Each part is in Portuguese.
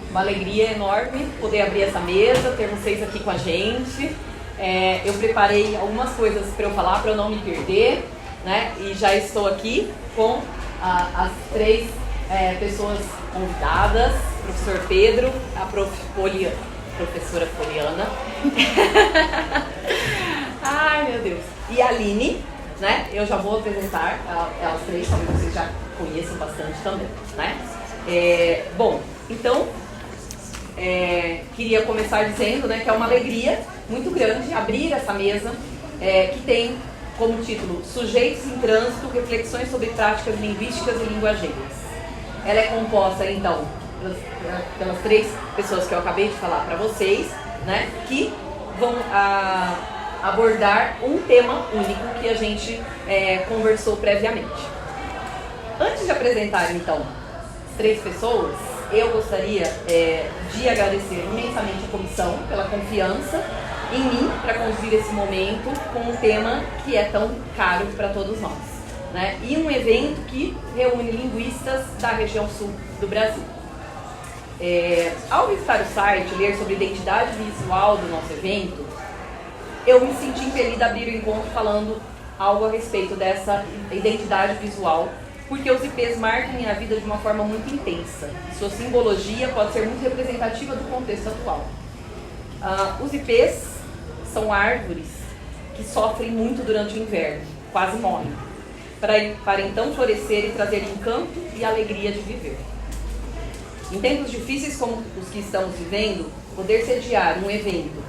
Uma alegria enorme poder abrir essa mesa, ter vocês aqui com a gente. Eu preparei algumas coisas para eu falar, para eu não me perder, né? E já estou aqui com as três pessoas convidadas, o professor Pedro, a professora Poliana, ai meu Deus, e a Aline, né? Eu já vou apresentar elas três, talvez vocês já conheçam bastante também, né? Bom, então, queria começar dizendo, né, que é uma alegria muito grande abrir essa mesa, que tem como título Sujeitos em Trânsito, Reflexões sobre Práticas Linguísticas e Linguageiras. Ela é composta, então, pelas três pessoas que eu acabei de falar para vocês, né, que vão abordar um tema único que a gente conversou previamente. Antes de apresentar, então, as três pessoas, eu gostaria de agradecer imensamente a comissão pela confiança em mim para conduzir esse momento com um tema que é tão caro para todos nós, né? E um evento que reúne linguistas da região sul do Brasil. Ao visitar o site, ler sobre identidade visual do nosso evento, eu me senti impelida a abrir o encontro falando algo a respeito dessa identidade visual, porque os IPs marcam minha vida de uma forma muito intensa. Sua simbologia pode ser muito representativa do contexto atual. Os IPs são árvores que sofrem muito durante o inverno, quase morrem, para então florescer e trazer encanto e alegria de viver. Em tempos difíceis como os que estamos vivendo, poder sediar um evento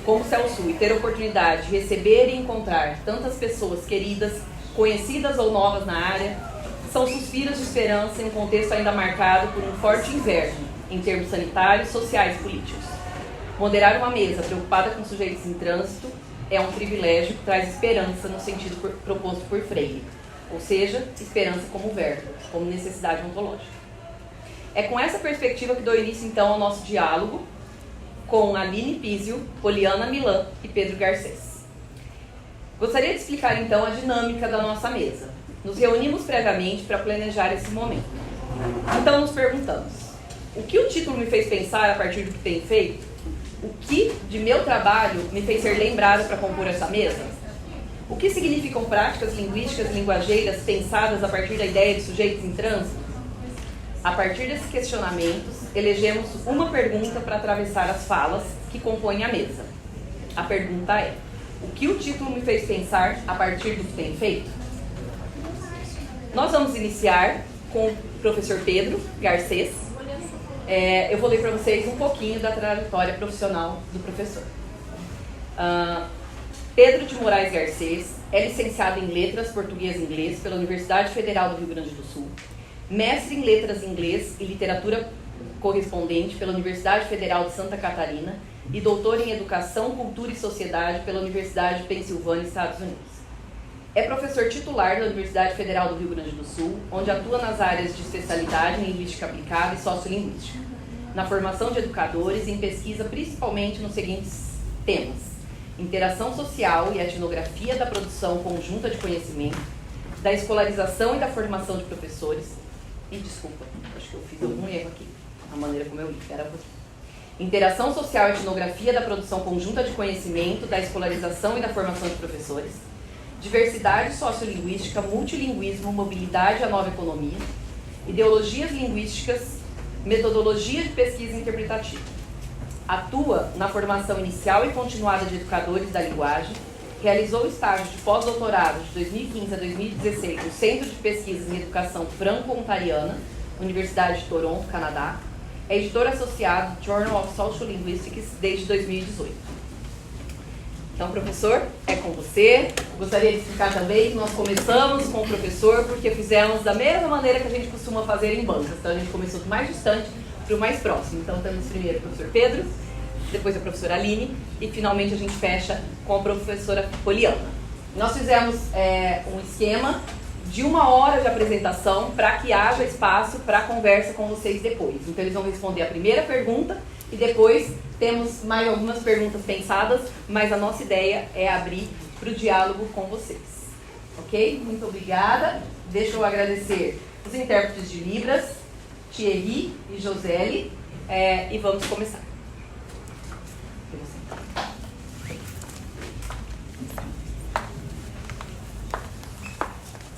como o Celsul e ter a oportunidade de receber e encontrar tantas pessoas queridas, conhecidas ou novas na área, são suspiros de esperança em um contexto ainda marcado por um forte inverno em termos sanitários, sociais e políticos. Moderar uma mesa preocupada com sujeitos em trânsito é um privilégio que traz esperança no sentido proposto por Freire, ou seja, esperança como verbo, como necessidade ontológica. É com essa perspectiva que dou início então ao nosso diálogo com Aline Pizio, Poliana Milan e Pedro Garcês. Gostaria de explicar então a dinâmica da nossa mesa. Nos reunimos previamente para planejar esse momento. Então nos perguntamos, o que o título me fez pensar a partir do que tem feito? O que de meu trabalho me fez ser lembrado para compor essa mesa? O que significam práticas linguísticas e linguageiras pensadas a partir da ideia de sujeitos em trânsito? A partir desses questionamentos, elegemos uma pergunta para atravessar as falas que compõem a mesa. A pergunta é, o que o título me fez pensar a partir do que tem feito? Nós vamos iniciar com o professor Pedro Garcês. Eu vou ler para vocês um pouquinho da trajetória profissional do professor. Pedro de Moraes Garcês é licenciado em Letras Português e Inglês pela Universidade Federal do Rio Grande do Sul, mestre em Letras Inglês e Literatura Correspondente pela Universidade Federal de Santa Catarina e doutor em Educação, Cultura e Sociedade pela Universidade de Pensilvânia, Estados Unidos. É professor titular da Universidade Federal do Rio Grande do Sul, onde atua nas áreas de especialidade em Linguística Aplicada e Sociolinguística, na formação de educadores e em pesquisa principalmente nos seguintes temas: interação social e etnografia da produção conjunta de conhecimento, da escolarização e da formação de professores, desculpa, acho que eu fiz algum erro aqui, a maneira como eu li, interação social e etnografia da produção conjunta de conhecimento, da escolarização e da formação de professores, diversidade sociolinguística, multilinguismo, mobilidade e a nova economia, ideologias linguísticas, metodologia de pesquisa interpretativa. Atua na formação inicial e continuada de educadores da linguagem, realizou o estágio de pós-doutorado de 2015 a 2016 no Centro de Pesquisas em Educação Franco-Ontariana, Universidade de Toronto, Canadá. É editor associado do Journal of Social Linguistics desde 2018. Então, professor, é com você. Gostaria de explicar também que nós começamos com o professor porque fizemos da mesma maneira que a gente costuma fazer em bancas. Então, a gente começou do mais distante para o mais próximo. Então, temos primeiro o professor Pedro, depois a professora Aline e, finalmente, a gente fecha com a professora Poliana. Nós fizemos um esquema de 1 hora de apresentação para que haja espaço para conversa com vocês depois. Então, eles vão responder a primeira pergunta e depois temos mais algumas perguntas pensadas, mas a nossa ideia é abrir para o diálogo com vocês. Ok? Muito obrigada. Deixa eu agradecer os intérpretes de Libras, Thierry e Joseli, e vamos começar.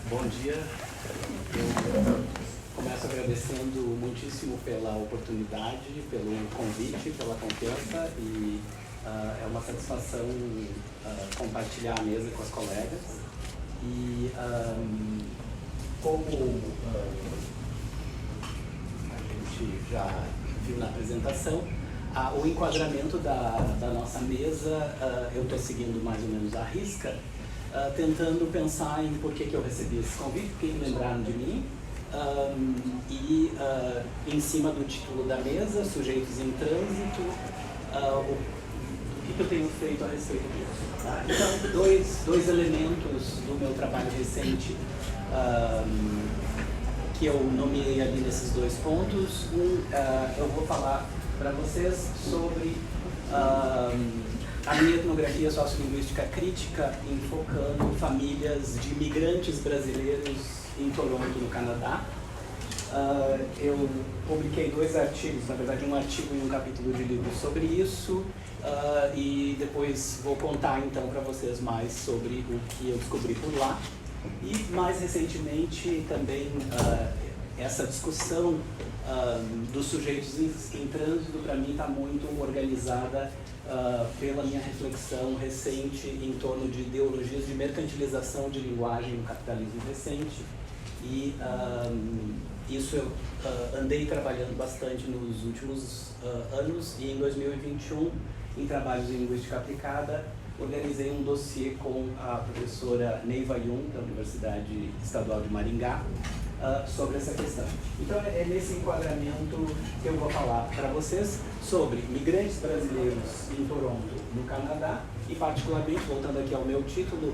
Bom dia, eu começo agradecendo muitíssimo pela oportunidade, pelo convite, pela confiança e é uma satisfação compartilhar a mesa com as colegas. E como a gente já viu na apresentação, o enquadramento da nossa mesa eu estou seguindo mais ou menos à risca, tentando pensar em por que eu recebi esse convite, porque lembraram de mim, e em cima do título da mesa, Sujeitos em Trânsito, o que eu tenho feito a respeito disso. Tá? Então, dois elementos do meu trabalho recente que eu nomeei ali nesses dois pontos. Eu vou falar para vocês sobre a minha etnografia sociolinguística crítica, enfocando famílias de imigrantes brasileiros em Toronto, no Canadá. Eu publiquei 2 artigos, na verdade um artigo e um capítulo de livro sobre isso, e depois vou contar então para vocês mais sobre o que eu descobri por lá. E mais recentemente também essa discussão dos sujeitos em trânsito, para mim, está muito organizada pela minha reflexão recente em torno de ideologias de mercantilização de linguagem no capitalismo recente. E isso eu andei trabalhando bastante nos últimos anos, e em 2021, em trabalhos em linguística aplicada, organizei um dossiê com a professora Neiva Jung, da Universidade Estadual de Maringá, sobre essa questão. Então é nesse enquadramento que eu vou falar para vocês sobre migrantes brasileiros em Toronto, no Canadá, e particularmente, voltando aqui ao meu título,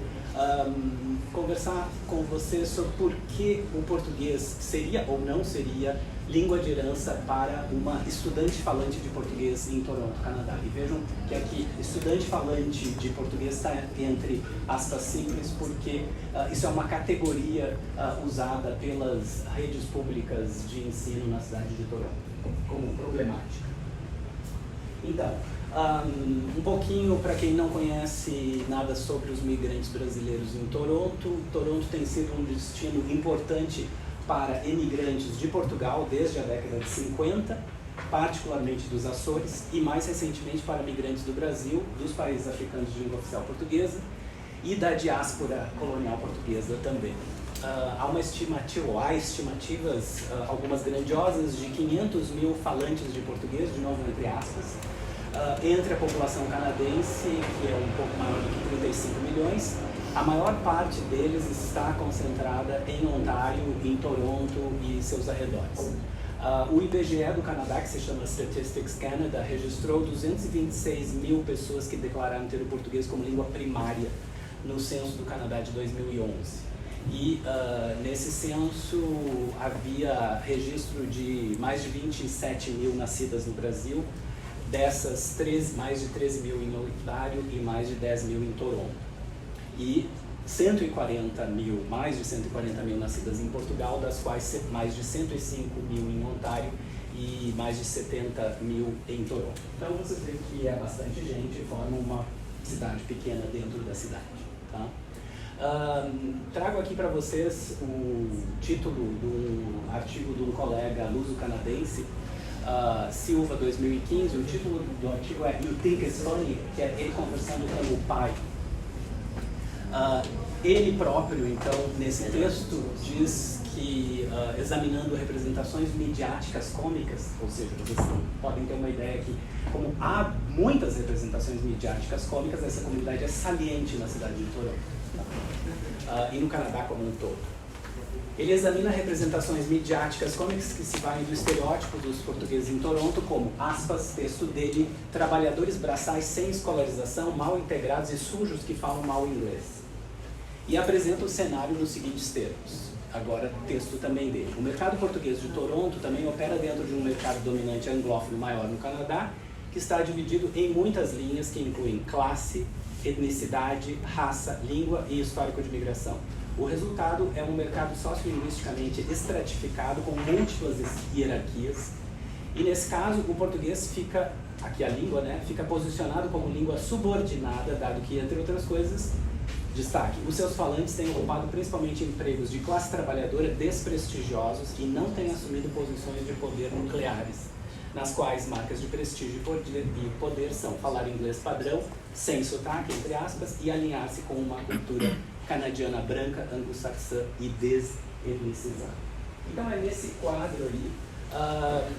conversar com vocês sobre por que o português seria ou não seria língua de herança para uma estudante falante de português em Toronto, Canadá. E vejam que aqui, estudante falante de português está entre aspas simples, porque isso é uma categoria usada pelas redes públicas de ensino na cidade de Toronto, como problemática. Então, um pouquinho para quem não conhece nada sobre os migrantes brasileiros em Toronto. Toronto tem sido um destino importante para emigrantes de Portugal desde a década de 50, particularmente dos Açores, e mais recentemente para migrantes do Brasil, dos países africanos de língua oficial portuguesa e da diáspora colonial portuguesa também. Há estimativas, algumas grandiosas, de 500 mil falantes de português, de novo entre aspas, entre a população canadense, que é um pouco maior do que 35 milhões, a maior parte deles está concentrada em Ontário, em Toronto e seus arredores. O IBGE do Canadá, que se chama Statistics Canada, registrou 226 mil pessoas que declararam ter o português como língua primária no censo do Canadá de 2011. E nesse censo havia registro de mais de 27 mil nascidas no Brasil, dessas mais de 13 mil em Ontário e mais de 10 mil em Toronto. E 140 mil, mais de 140 mil nascidas em Portugal, das quais mais de 105 mil em Ontário e mais de 70 mil em Toronto. Então vocês veem que é bastante gente e forma uma cidade pequena dentro da cidade. Tá? Trago aqui para vocês o título do artigo de um colega luso-canadense, Silva 2015. O título do artigo é You Think It's Funny, que é ele conversando com o pai. Ele próprio, então, nesse texto, diz que, examinando representações midiáticas cômicas, ou seja, vocês podem ter uma ideia que, como há muitas representações midiáticas cômicas, essa comunidade é saliente na cidade de Toronto, e no Canadá como um todo. Ele examina representações midiáticas cômicas que se valem do estereótipo dos portugueses em Toronto, como, aspas, texto dele, trabalhadores braçais sem escolarização, mal integrados e sujos que falam mal inglês. E apresenta o cenário nos seguintes termos. Agora, texto também dele. O mercado português de Toronto também opera dentro de um mercado dominante anglófono maior no Canadá, que está dividido em muitas linhas que incluem classe, etnicidade, raça, língua e histórico de migração. O resultado é um mercado sociolinguisticamente estratificado, com múltiplas hierarquias, e nesse caso o português fica, aqui a língua, né, fica posicionado como língua subordinada, dado que, entre outras coisas, destaque, os seus falantes têm ocupado principalmente empregos de classe trabalhadora desprestigiosos e não têm assumido posições de poder nucleares, nas quais marcas de prestígio e poder são falar inglês padrão, sem sotaque, entre aspas, e alinhar-se com uma cultura canadiana branca, anglo-saxã e desetnicizada. Então é nesse quadro aí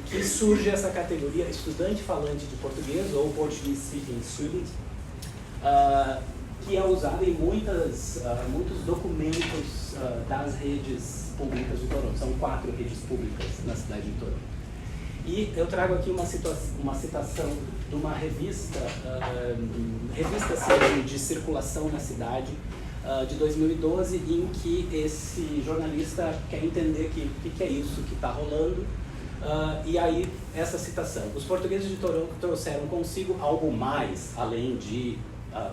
que surge essa categoria estudante falante de português, ou Portuguese Speaking Student, que é usada em muitos documentos das redes públicas de Toronto. São 4 redes públicas na cidade de Toronto. E eu trago aqui uma citação de uma revista assim, de circulação na cidade, de 2012, em que esse jornalista quer entender o que é isso que está rolando. E aí, essa citação: os portugueses de Toronto trouxeram consigo algo mais, além de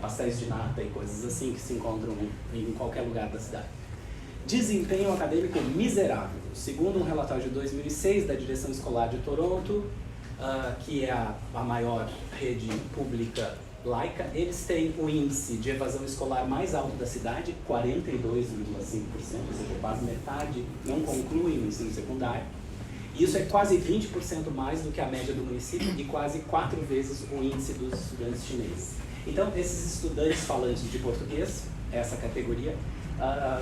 pastéis de nata e coisas assim que se encontram em qualquer lugar da cidade. Desempenho acadêmico miserável. Segundo um relatório de 2006 da Direção Escolar de Toronto, que é a maior rede pública laica, eles têm o índice de evasão escolar mais alto da cidade, 42,5%, ou seja, quase metade não concluem o ensino secundário. Isso é quase 20% mais do que a média do município e quase 4 vezes o índice dos estudantes chineses. Então, esses estudantes falantes de português, essa categoria,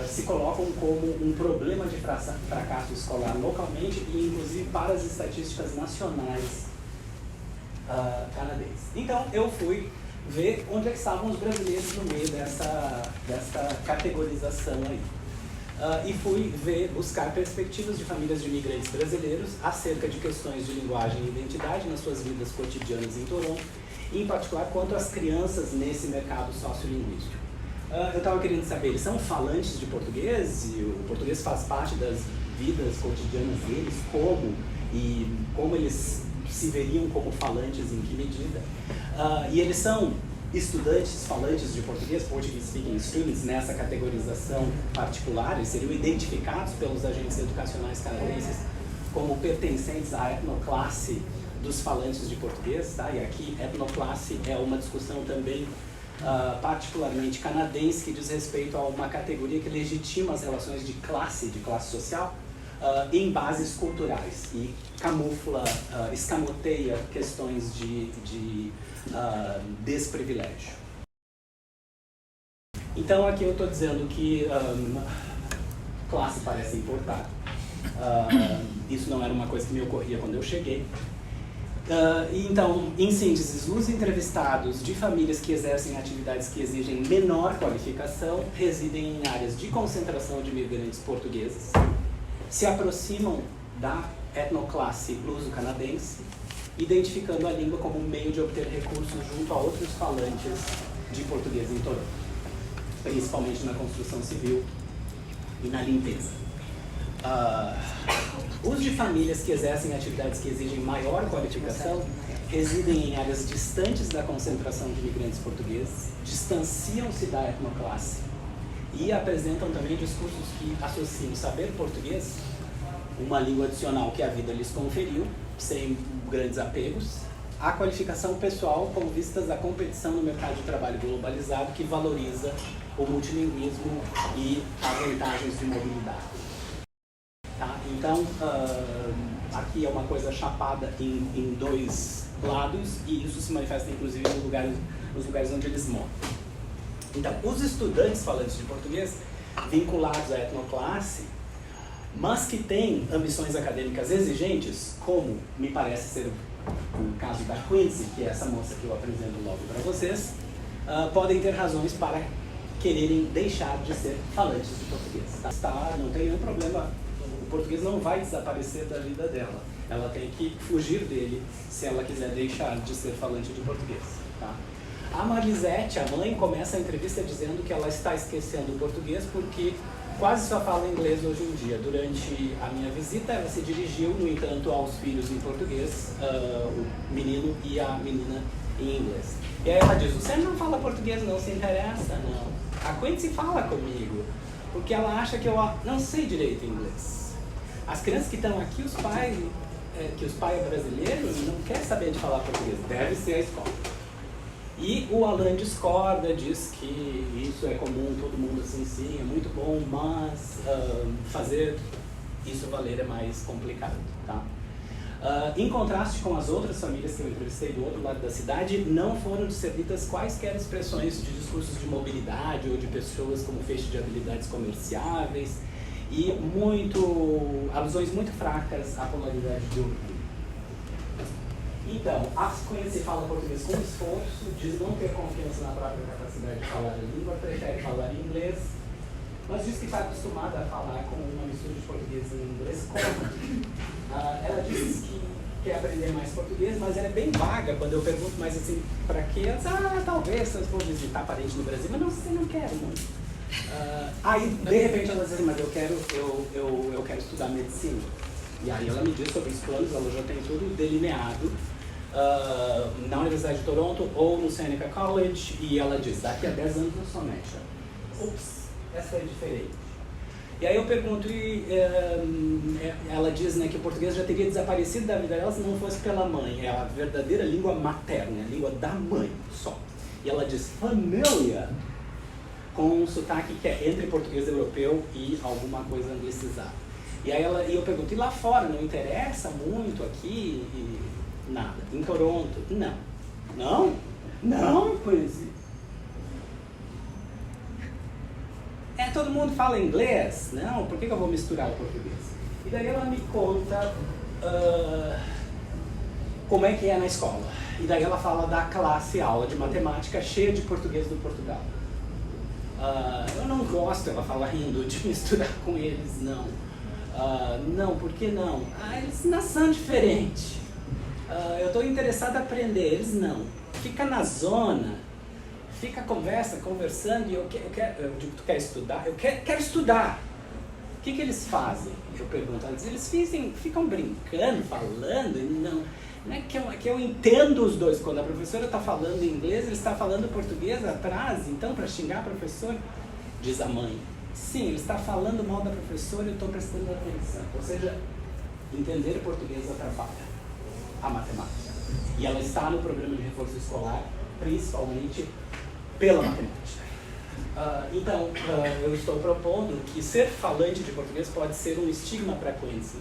se colocam como um problema de fracasso escolar localmente e, inclusive, para as estatísticas nacionais canadenses. Então, eu fui ver onde é que estavam os brasileiros no meio dessa categorização aí. E fui buscar perspectivas de famílias de imigrantes brasileiros acerca de questões de linguagem e identidade nas suas vidas cotidianas em Toronto, e em particular quanto às crianças nesse mercado sociolinguístico. Eu estava querendo saber, eles são falantes de português e o português faz parte das vidas cotidianas deles, como eles se veriam como falantes, em que medida. E eles são estudantes falantes de português, Portuguese Speaking Students, nessa categorização particular, eles seriam identificados pelos agentes educacionais canadenses como pertencentes à etnoclasse dos falantes de português, tá? E aqui, etnoclasse é uma discussão também particularmente canadense, que diz respeito a uma categoria que legitima as relações de classe social, em bases culturais e escamoteia questões de desprivilégio. Então aqui eu estou dizendo que classe parece importada. Isso não era uma coisa que me ocorria quando eu cheguei. Então, em síntese, os entrevistados de famílias que exercem atividades que exigem menor qualificação residem em áreas de concentração de imigrantes portugueses, se aproximam da etnoclasse luso-canadense, identificando a língua como um meio de obter recursos junto a outros falantes de português em Toronto, principalmente na construção civil e na limpeza. Os de famílias que exercem atividades que exigem maior qualificação residem em áreas distantes da concentração de imigrantes portugueses, distanciam-se da etnoclasse e apresentam também discursos que associam saber português, uma língua adicional que a vida lhes conferiu, sem grandes apegos, à qualificação pessoal com vistas à competição no mercado de trabalho globalizado que valoriza o multilinguismo e as vantagens de mobilidade. Tá? Então, aqui é uma coisa chapada em dois lados, e isso se manifesta inclusive nos lugares onde eles moram. Então, os estudantes falantes de português, vinculados à etnoclasse, mas que têm ambições acadêmicas exigentes, como me parece ser o caso da Quincy, que é essa moça que eu apresento logo para vocês, podem ter razões para quererem deixar de ser falantes de português. Não tem nenhum problema. O português não vai desaparecer da vida dela. Ela tem que fugir dele se ela quiser deixar de ser falante de português. Tá? A Marisete, a mãe, começa a entrevista dizendo que ela está esquecendo o português porque quase só fala inglês hoje em dia. Durante a minha visita, ela se dirigiu, no entanto, aos filhos em português, o menino e a menina em inglês. E aí ela diz: você não fala português, não se interessa? Não. A Quincy fala comigo. porque ela acha que eu não sei direito inglês. As crianças que estão aqui, os pais é brasileiro, não quer saber de falar português, deve ser a escola. E o Alan discorda, diz que isso é comum, todo mundo assim, sim, é muito bom, mas fazer isso valer é mais complicado, tá? Em contraste com as outras famílias que eu entrevistei do outro lado da cidade, não foram discernidas quaisquer expressões de discursos de mobilidade ou de pessoas como feixe de habilidades comerciáveis e alusões muito fracas à polaridade de orgulho. Então, a se conhecer fala português com esforço, diz não ter confiança na própria capacidade de falar a língua, prefere falar inglês, mas diz que está acostumada a falar com uma mistura de português e inglês. Como? Ela diz que quer aprender mais português, mas ela é bem vaga quando eu pergunto mais assim, para quê? Ela diz, talvez se eu for visitar parente no Brasil, mas não quero muito. Aí, de repente, ela diz assim, mas eu quero estudar medicina. E aí ela me diz sobre os planos, ela já tem tudo delineado na Universidade de Toronto ou no Seneca College, e ela diz, daqui a 10 anos eu sou médica. Ups, essa é diferente. E aí eu pergunto, ela diz, né, que o português já teria desaparecido da vida dela se não fosse pela mãe. É a verdadeira língua materna, a língua da mãe só. E ela diz, família, com um sotaque que é entre português europeu e alguma coisa anglicizada. E aí eu pergunto, e lá fora, não interessa muito aqui? Nada. Em Toronto? Não. Não? Não, Quincy. Todo mundo fala inglês? Não, por que eu vou misturar o português? E daí ela me conta como é que é na escola. E daí ela fala da classe, aula de matemática cheia de português do Portugal. Eu não gosto, ela fala rindo, de misturar com eles, não. Não, por que não? Eles são diferentes. Eu estou interessado em aprender, eles não. Fica na zona. Fica conversando, e eu digo, tu quer estudar? Eu quero estudar. O que eles fazem? Eu pergunto, eles ficam brincando, falando, não é que eu entendo os dois. Quando a professora está falando inglês, ele está falando português atrás, então para xingar a professora, diz a mãe, sim, ele está falando mal da professora e eu estou prestando atenção. Ou seja, entender português atrapalha a matemática. E ela está no programa de reforço escolar, principalmente pela matemática. Então, eu estou propondo que ser falante de português pode ser um estigma para a Quincy,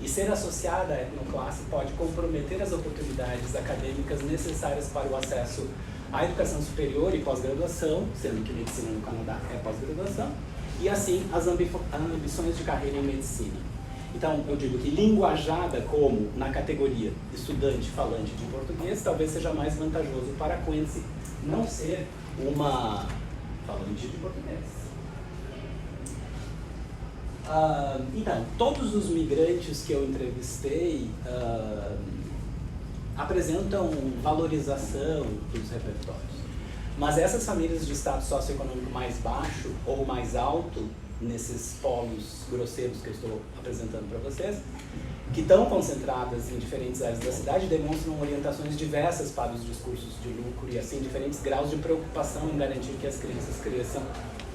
e ser associada à etnoclasse pode comprometer as oportunidades acadêmicas necessárias para o acesso à educação superior e pós-graduação, sendo que medicina no Canadá é pós-graduação, e assim as ambições de carreira em medicina. Então, eu digo que linguajada como na categoria estudante falante de português, talvez seja mais vantajoso para a Quincy não ser uma falante de português. Então, todos os migrantes que eu entrevistei apresentam valorização dos repertórios. Mas essas famílias de status socioeconômico mais baixo ou mais alto, nesses polos grosseiros que eu estou apresentando para vocês, que estão concentradas em diferentes áreas da cidade, demonstram orientações diversas para os discursos de lucro e assim diferentes graus de preocupação em garantir que as crianças cresçam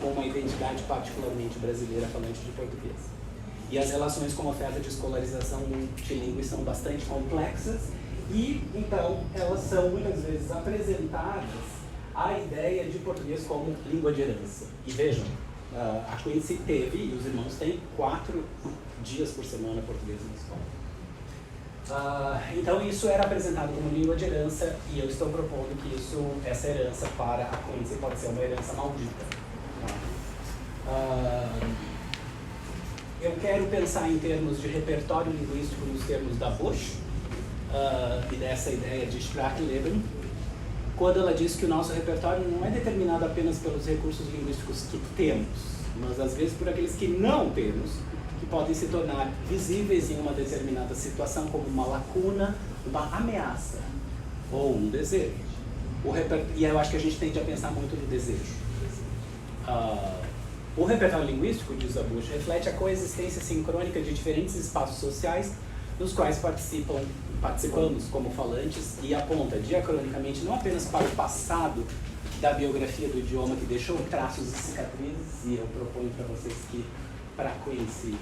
com uma identidade particularmente brasileira falante de português. E as relações com a oferta de escolarização multilingüe são bastante complexas e, então, elas são muitas vezes apresentadas a ideia de português como língua de herança. E vejam, a Quincy teve, e os irmãos têm, 4 dias por semana português na escola. Então isso era apresentado como língua de herança e eu estou propondo que essa herança para a Quincy pode ser uma herança maldita. Eu quero pensar em termos de repertório linguístico nos termos da Bush e dessa ideia de Sprachleben, quando ela diz que o nosso repertório não é determinado apenas pelos recursos linguísticos que temos, mas às vezes por aqueles que não temos, que podem se tornar visíveis em uma determinada situação como uma lacuna, uma ameaça ou um desejo. E eu acho que a gente tende a pensar muito no desejo. O repertório linguístico, diz a Bush, reflete a coexistência sincrônica de diferentes espaços sociais nos quais participamos como falantes e aponta diacronicamente não apenas para o passado da biografia do idioma que deixou traços e cicatrizes, e eu proponho para vocês que para Quincy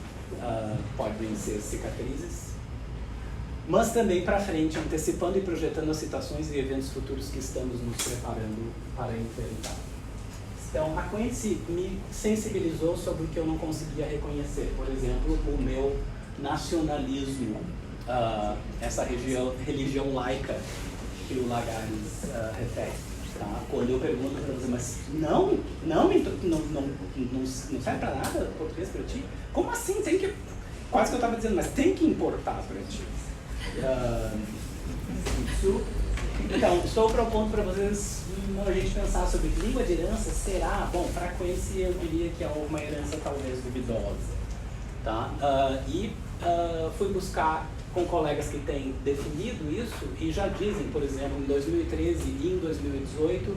podem ser cicatrizes, mas também para frente, antecipando e projetando as situações e eventos futuros que estamos nos preparando para enfrentar. Então, a Quincy me sensibilizou sobre o que eu não conseguia reconhecer. Por exemplo, o meu nacionalismo, essa religião laica que o Lagares refere. Tá? Quando eu pergunto para você, mas não serve para nada o português para ti? Como assim? Tem que, quase que eu estava dizendo, mas tem que importar para ti. Então, estou propondo para vocês a gente pensar sobre língua de herança. Será? Bom, para Quincy eu diria que é uma herança talvez duvidosa. Tá? Fui buscar com colegas que têm definido isso e já dizem, por exemplo, em 2013 e em 2018,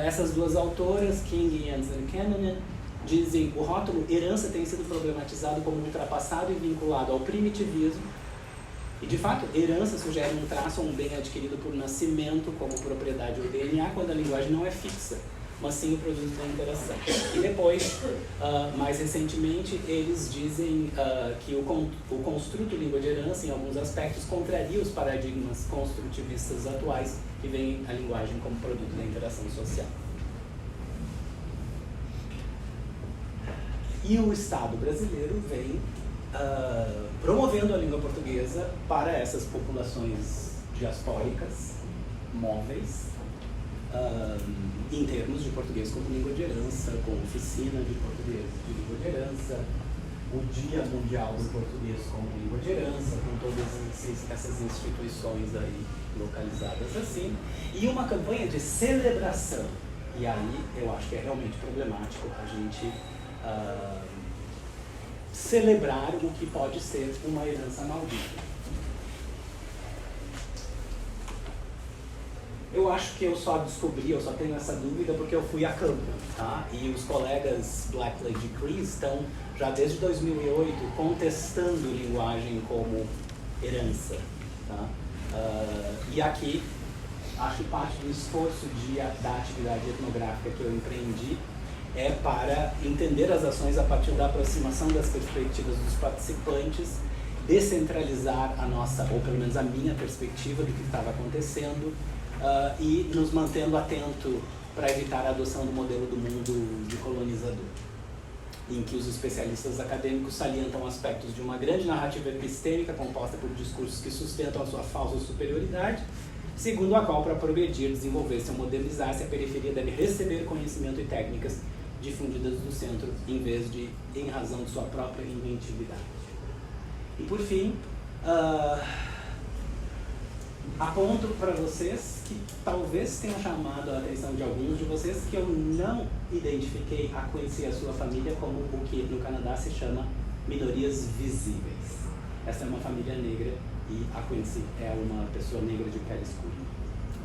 essas duas autoras, King e Anson Cannon, dizem o rótulo herança tem sido problematizado como ultrapassado e vinculado ao primitivismo. E, de fato, herança sugere um traço ou um bem adquirido por nascimento como propriedade ou DNA, quando a linguagem não é fixa, mas sim o produto da interação. E depois, mais recentemente, eles dizem que o construto língua de herança, em alguns aspectos, contraria os paradigmas construtivistas atuais que veem a linguagem como produto da interação social. E o Estado brasileiro vem promovendo a língua portuguesa para essas populações diaspóricas, móveis, em termos de português como língua de herança, com oficina de português de língua de herança, o Dia Mundial do Português como língua de herança, com todas essas instituições aí localizadas assim, e uma campanha de celebração. E aí eu acho que é realmente problemático a gente celebrar o que pode ser uma herança maldita. Eu acho que eu só tenho essa dúvida porque eu fui a campo, tá? E os colegas Black Lady Cree estão já desde 2008 contestando linguagem como herança, tá? E aqui, acho que parte do esforço da atividade etnográfica que eu empreendi é para entender as ações a partir da aproximação das perspectivas dos participantes, descentralizar a nossa, ou pelo menos a minha perspectiva do que estava acontecendo, e nos mantendo atento para evitar a adoção do modelo do mundo de colonizador, em que os especialistas acadêmicos salientam aspectos de uma grande narrativa epistêmica composta por discursos que sustentam a sua falsa superioridade, segundo a qual, para progredir, desenvolver-se ou modernizar-se, a periferia deve receber conhecimento e técnicas difundidas do centro, em vez de em razão de sua própria inventividade. E por fim, aponto para vocês que talvez tenha chamado a atenção de alguns de vocês que eu não identifiquei a Quincy e a sua família como o que no Canadá se chama minorias visíveis. Essa é uma família negra e a Quincy é uma pessoa negra de pele escura.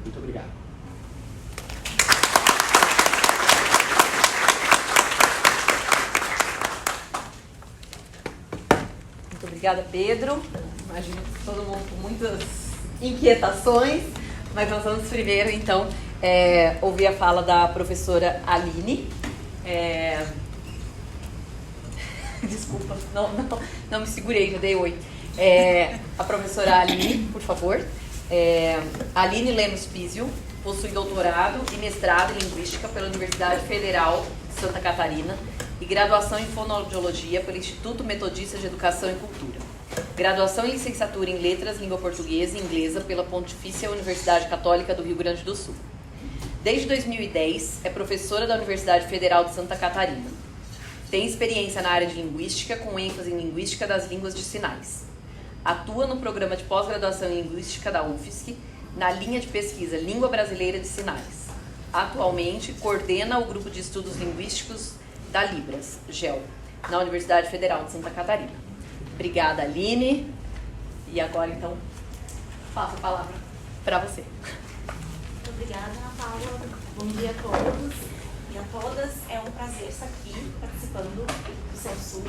Muito obrigado. Muito obrigada, Pedro. Imagino que todo mundo com muitas inquietações, mas nós vamos primeiro, então, ouvir a fala da professora Aline. Desculpa, não me segurei, já dei oi. A professora Aline, por favor. Aline Lemos Pizio possui doutorado e mestrado em Linguística pela Universidade Federal de Santa Catarina e graduação em Fonoaudiologia pelo Instituto Metodista de Educação e Cultura. Graduação e licenciatura em Letras, Língua Portuguesa e Inglesa pela Pontifícia Universidade Católica do Rio Grande do Sul. Desde 2010, é professora da Universidade Federal de Santa Catarina. Tem experiência na área de Linguística, com ênfase em Linguística das Línguas de Sinais. Atua no programa de pós-graduação em Linguística da UFSC, na linha de pesquisa Língua Brasileira de Sinais. Atualmente, coordena o Grupo de Estudos Linguísticos da Libras, GEL, na Universidade Federal de Santa Catarina. Obrigada, Aline. E agora, então, passo a palavra para você. Muito obrigada, Ana Paula. Bom dia a todos e a todas. É um prazer estar aqui participando do Sul,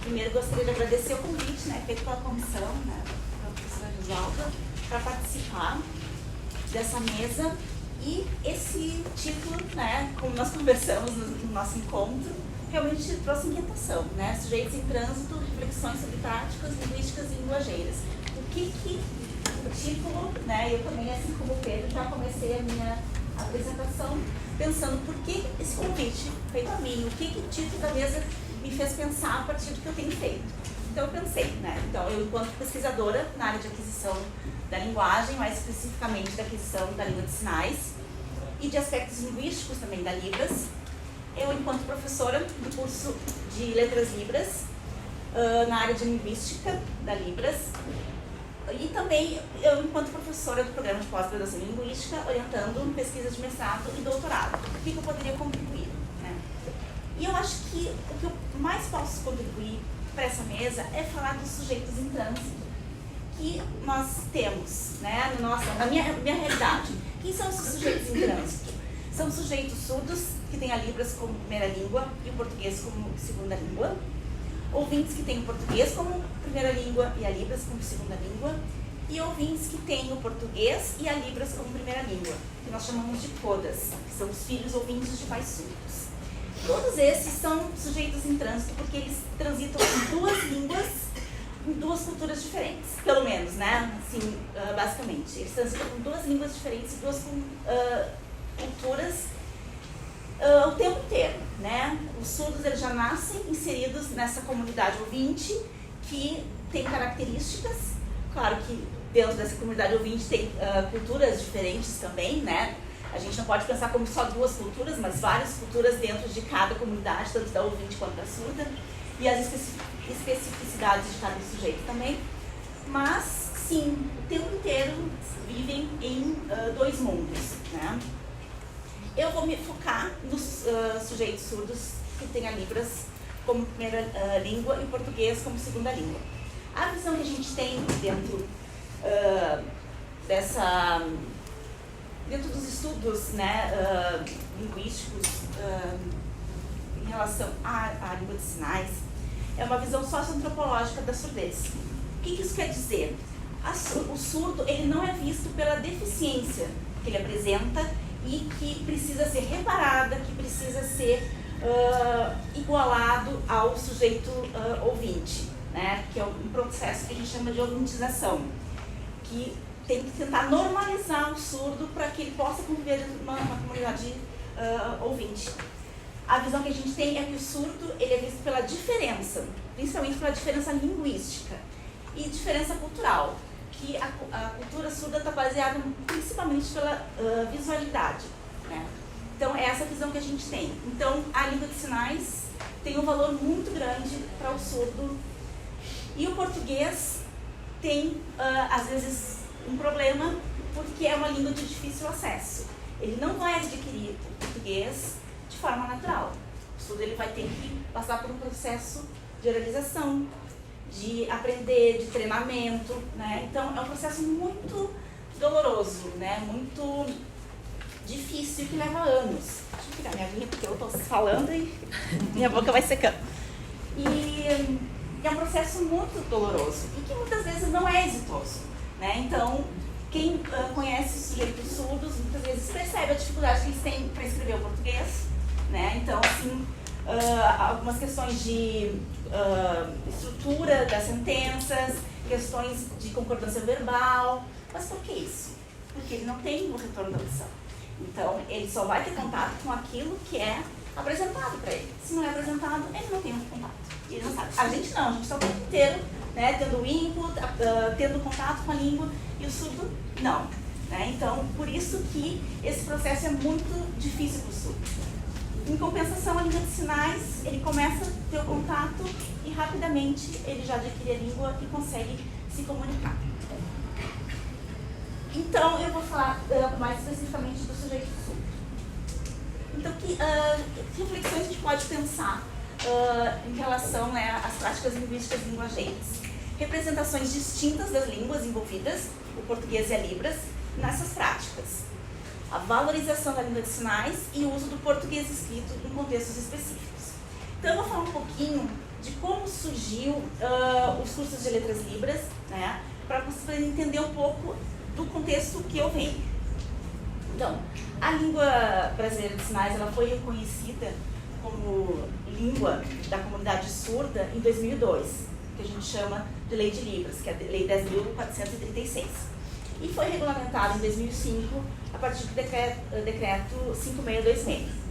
primeiro gostaria de agradecer o convite, né, feito pela comissão, né, pela professora Josalva, para participar dessa mesa. E esse título, né, como nós conversamos no nosso encontro, realmente trouxe inquietação, né? Sujeitos em trânsito, reflexões sobre práticas linguísticas e linguageiras. O que o título, né, eu também, assim como o Pedro, já comecei a minha apresentação pensando por que esse convite feito a mim, o que o título da mesa me fez pensar a partir do que eu tenho feito. Então eu pensei, né? Então eu, enquanto pesquisadora na área de aquisição da linguagem, mais especificamente da aquisição da língua de sinais e de aspectos linguísticos também da Libras, eu, enquanto professora do curso de Letras Libras, na área de linguística da Libras, e também eu, enquanto professora do programa de pós-graduação em linguística, orientando pesquisa de mestrado e doutorado. O que eu poderia contribuir, né? E eu acho que o que eu mais posso contribuir para essa mesa é falar dos sujeitos em trânsito que nós temos, né, na minha realidade. Quem são esses sujeitos em trânsito? São sujeitos surdos, que têm a Libras como primeira língua e o português como segunda língua. Ouvintes que têm o português como primeira língua e a Libras como segunda língua. E ouvintes que têm o português e a Libras como primeira língua, que nós chamamos de CODAS, que são os filhos ouvintes de pais surdos. Todos esses são sujeitos em trânsito porque eles transitam em duas línguas, em duas culturas diferentes, pelo menos, né? Assim, basicamente. Eles transitam com duas línguas diferentes e duas culturas o tempo inteiro, né? Os surdos, eles já nascem inseridos nessa comunidade ouvinte que tem características, claro que dentro dessa comunidade ouvinte tem culturas diferentes também, né? A gente não pode pensar como só duas culturas, mas várias culturas dentro de cada comunidade, tanto da ouvinte quanto da surda, e as especificidades de cada sujeito também. Mas, sim, o tempo inteiro vivem em dois mundos, né? Eu vou me focar nos sujeitos surdos que têm a Libras como primeira língua e o português como segunda língua. A visão que a gente tem dentro dentro dos estudos, né, linguísticos em relação à língua de sinais é uma visão socioantropológica da surdez. O que isso quer dizer? O surdo, ele não é visto pela deficiência que ele apresenta e que precisa ser reparada, que precisa ser igualado ao sujeito ouvinte, né? Que é um processo que a gente chama de ouvintização, que tem que tentar normalizar o surdo para que ele possa conviver numa comunidade ouvinte. A visão que a gente tem é que o surdo, ele é visto pela diferença, principalmente pela diferença linguística e diferença cultural, que a cultura surda está baseada principalmente pela visualidade, né? Então, é essa visão que a gente tem. Então, a língua de sinais tem um valor muito grande para o surdo e o português tem, às vezes, um problema porque é uma língua de difícil acesso. Ele não vai adquirir o português de forma natural. O surdo, ele vai ter que passar por um processo de oralização, de aprender, de treinamento, né? Então, é um processo muito doloroso, né? Muito difícil, que leva anos. Deixa eu pegar minha aguinha, porque eu estou falando e minha boca vai secando. E é um processo muito doloroso e que muitas vezes não é exitoso, né? Então, quem conhece sujeitos surdos, muitas vezes percebe a dificuldade que eles têm para escrever o português, né? Então, assim, algumas questões de estrutura das sentenças, questões de concordância verbal. Mas por que isso? Porque ele não tem o retorno da audição. Então, ele só vai ter contato com aquilo que é apresentado para ele. Se não é apresentado, ele não tem contato. Ele não sabe. A gente não, a gente está o tempo inteiro, né, tendo input, tendo contato com a língua, e o surdo não, né? Então, por isso que esse processo é muito difícil para o surdo. Em compensação, a língua de sinais, ele começa a ter o contato e rapidamente ele já adquire a língua e consegue se comunicar. Então, eu vou falar mais especificamente do sujeito surdo. Então, que reflexões a gente pode pensar em relação, né, às práticas linguísticas e linguageiras? Representações distintas das línguas envolvidas, o português e a Libras, nessas práticas. A valorização da língua de sinais e o uso do português escrito em contextos específicos. Então, eu vou falar um pouquinho de como surgiu os cursos de Letras Libras, né, para vocês entender um pouco do contexto que eu venho. Então, a língua brasileira de sinais ela foi reconhecida como língua da comunidade surda em 2002, que a gente chama de Lei de Libras, que é a Lei 10.436. E foi regulamentada em 2005 a partir do decreto 5626.